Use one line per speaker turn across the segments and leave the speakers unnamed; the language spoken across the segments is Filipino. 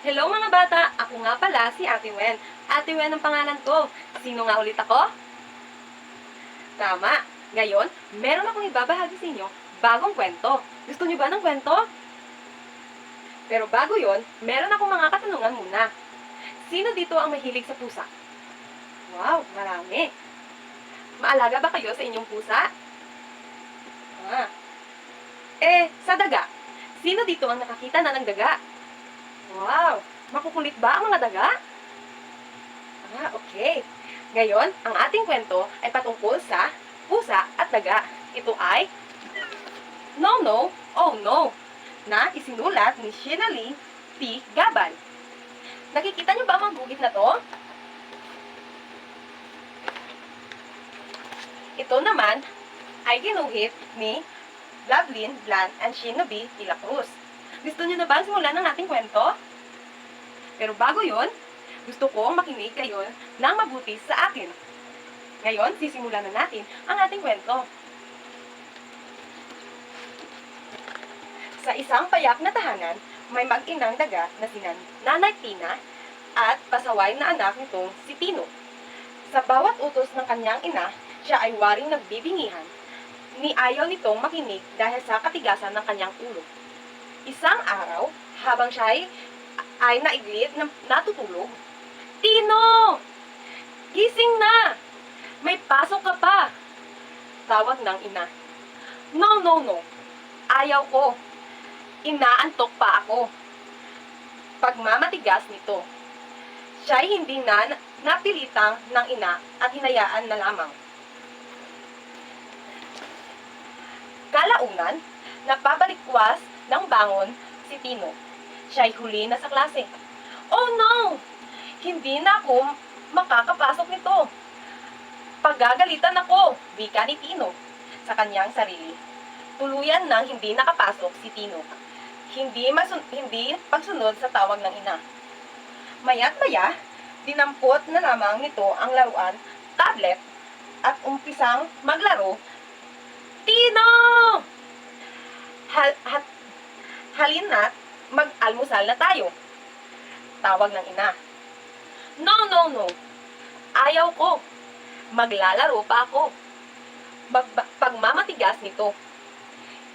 Hello mga bata! Ako nga pala si Ate Wen. Ate Wen ang pangalan ko. Sino nga ulit ako? Tama! Ngayon, meron akong ibabahagi sa inyo bagong kwento. Gusto niyo ba ng kwento? Pero bago yon, meron akong mga katanungan muna. Sino dito ang mahilig sa pusa? Wow, marami! Maalaga ba kayo sa inyong pusa? Ah. Sa daga, sino dito ang nakakita na ng daga? Wow! Makukulit ba ang mga daga? Okay. Ngayon, ang ating kwento ay patungkol sa pusa at daga. Ito ay No, No, Oh No, na isinulat ni Shinali P. Gabal. Nakikita niyo ba ang mga guhit na to? Ito naman ay ginuhit ni Lovelyn Blan and Shinobi de la Cruz. Gusto niyo na ba ang simulan ng ating kwento? Pero bago yon, gusto kong makinig kayo ng mabuti sa akin. Ngayon, sisimulan na natin ang ating kwento. Sa isang payak na tahanan, may mag-inang daga na sina Nanay Tina at pasaway na anak nitong si Tino. Sa bawat utos ng kanyang ina, siya ay waring nagbibingihan. Ni ayaw nitong makinig dahil sa katigasan ng kanyang ulo. Isang araw, habang siya ay naiglit na natutulog, Tino! Gising na! May pasok ka pa! Tawag ng ina. No, no, no. Ayaw ko. Inaantok pa ako. Pagmamatigas nito. Siya'y hindi na napilitang ng ina at hinayaan na lamang. Kalaunan, napabalikwas ng bangon si Tino. Siya'y huli na sa klase. Oh no! Hindi na ako makakapasok nito. Paggagalitan ako, wika ni Tino sa kanyang sarili. Tuluyan nang hindi nakapasok si Tino. Hindi pagsunod sa tawag ng ina. Maya't maya, dinampot na lamang nito ang laruan, tablet, at umpisang maglaro. Tino! Halina't mag-almusal na tayo. Tawag ng ina. No, no, no. Ayaw ko. Maglalaro pa ako. Pagmamatigas nito.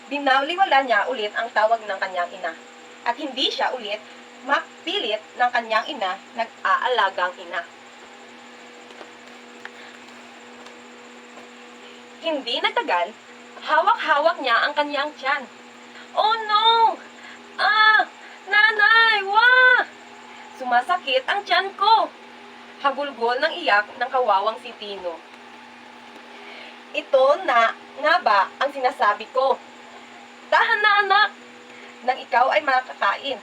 Binaliwala niya ulit ang tawag ng kanyang ina. At hindi siya ulit mapilit ng kanyang ina, nag-aalagang ina. Hindi nagtagal, hawak-hawak niya ang kanyang tiyan. Oh no! Nanay! Wah! Sumasakit ang tiyan ko! Hagulgol ng iyak ng kawawang si Tino. Ito na nga ba ang sinasabi ko? Tahan na anak! Nang ikaw ay makakain.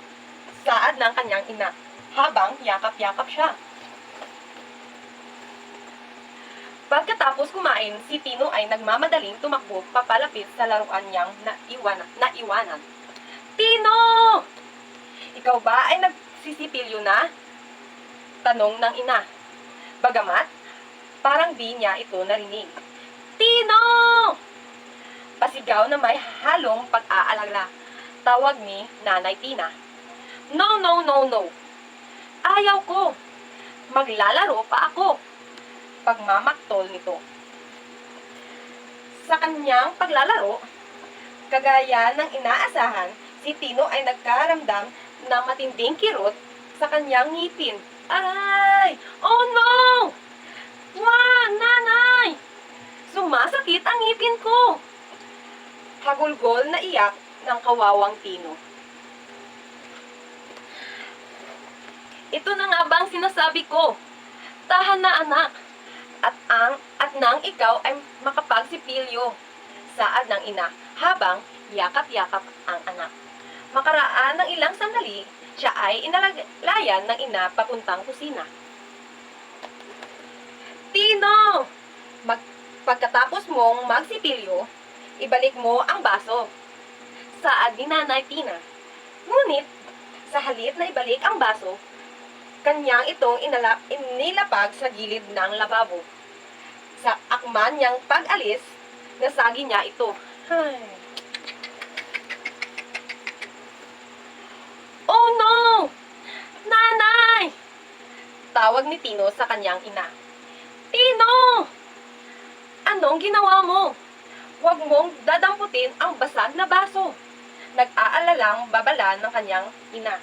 Saad ng kanyang ina, habang yakap-yakap siya. Pagkatapos kumain, si Tino ay nagmamadaling tumakbo papalapit sa laruan niyang naiwanan. Tino! Ikaw ba ay nagsisipilyo na? Tanong ng ina. Bagamat, parang di niya ito narinig. Tino! Pasigaw na may halong pag-aalala. Tawag ni Nanay Tina. No, no, no, no. Ayaw ko. Maglalaro pa ako. Pagmamaktol nito. Sa kanyang paglalaro, kagaya ng inaasahan, si Tino ay nagkaramdam ng matinding kirot sa kanyang ngipin. Aray! Oh no! Wah! Nanay! Sumasakit ang ngipin ko! Hagulgol na iyak ng kawawang Tino. Ito na nga bang sinasabi ko? Tahan na anak! At nang ikaw ay makapagsipilyo, saad ng ina, habang yakap-yakap ang anak. Makaraan ng ilang sandali, siya ay inalaglayan ng ina papuntang kusina. Tino! Pagkatapos mong magsipilyo, ibalik mo ang baso. Saad ni Nanay Tina. Ngunit, sa halip na ibalik ang baso, kanyang itong inilapag sa gilid ng lababo. Sa akman niyang pag-alis, nasagi niya ito. Oh no! tawag ni Tino sa kanyang ina. Tino! Anong ginawa mo? Huwag mong dadamputin ang basag na baso. Nag-aalalang babala ng kanyang ina.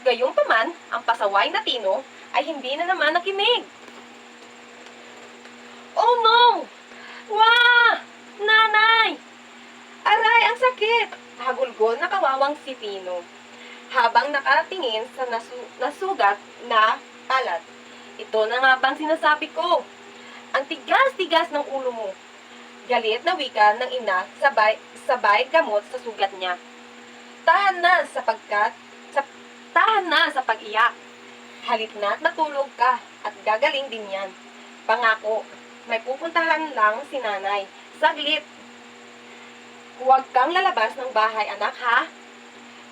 Gayunpaman, ang pasaway na Tino ay hindi na naman nakinig. Oh no! Wah! Nanay! Aray, ang sakit! Hagulgol na kawawang si Tino habang nakatingin sa nasugat na palad. Ito na nga bang sinasabi ko? Ang tigas-tigas ng ulo mo. Galit na wika ng ina sabay gamot sa sugat niya. Tahan na sa pag-iyak. Halit na't matulog ka at gagaling din yan. Pangako, may pupuntahan lang si nanay. Saglit. Huwag kang lalabas ng bahay, anak, ha?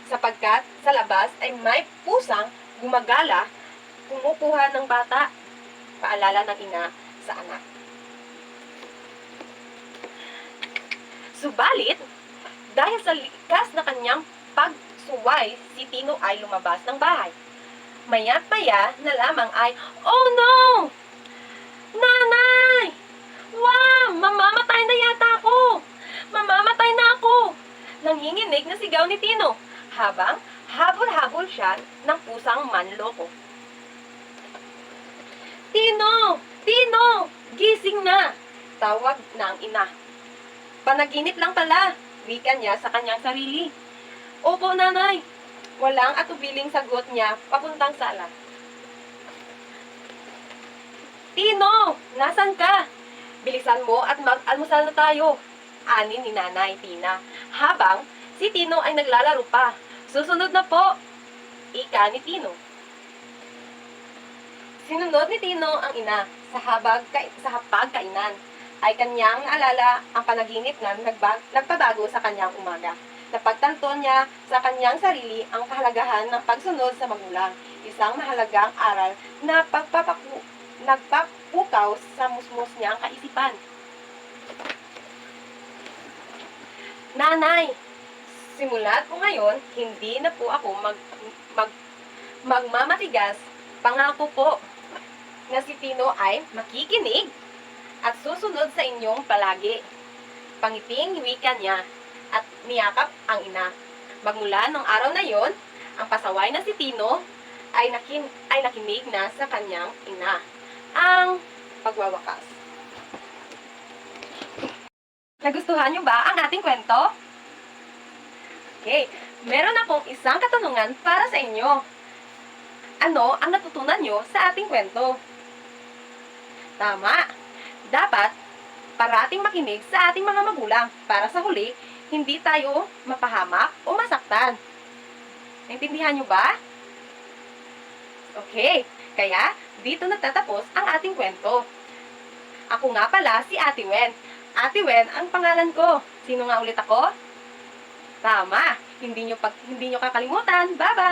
Sapagkat sa labas ay may pusang gumagala, kumukuha ng bata. Paalala ng ina sa anak. Subalit, dahil sa likas na kanyang pagsuway, si Tino ay lumabas ng bahay. Maya't maya na lamang ay, oh no! Nanay! Wow! Mamamatay na yata ako! Mamamatay na ako! Nanginginig na sigaw ni Tino habang habol-habol siya ng pusang manloko. Tino! Tino! Gising na! Tawag ng ina. Panaginip lang pala, wika niya sa kanyang sarili. Opo, nanay. Walang atubiling sagot niya papuntang sala. Tino! Nasan ka? Bilisan mo at mag-almusal na tayo. Ani ni Nanay Tina, habang si Tino ay naglalaro pa. Susunod na po, ika ni Tino. Sinunod ni Tino ang ina sa hapagkainan. Ay kanyang naalala ang panaginip na nagpabago sa kanyang umaga. Napagtanto niya sa kanyang sarili ang kahalagahan ng pagsunod sa magulang. Isang mahalagang aral na nagpapukaw sa musmos niyang kaisipan. Nanay, simula po ngayon, hindi na po ako magmamatigas. Pangako po na si Tino ay makikinig at susunod sa inyong palagi. Pangiting wika niya at niyakap ang ina. Magmula ng araw na yon, ang pasaway na si Tino ay nakinig na sa kanyang ina. Ang pagwawakas. Nagustuhan niyo ba ang ating kwento? Okay, meron akong isang katanungan para sa inyo. Ano ang natutunan niyo sa ating kwento? Tama! Dapat parating makinig sa ating mga magulang para sa huli, hindi tayo mapahamak o masaktan. Naintindihan niyo ba? Okay, kaya dito nagtatapos ang ating kwento. Ako nga pala si Ate Wen. Ate Wen ang pangalan ko. Sino nga ulit ako? Tama, hindi nyo kakalimutan. Bye-bye!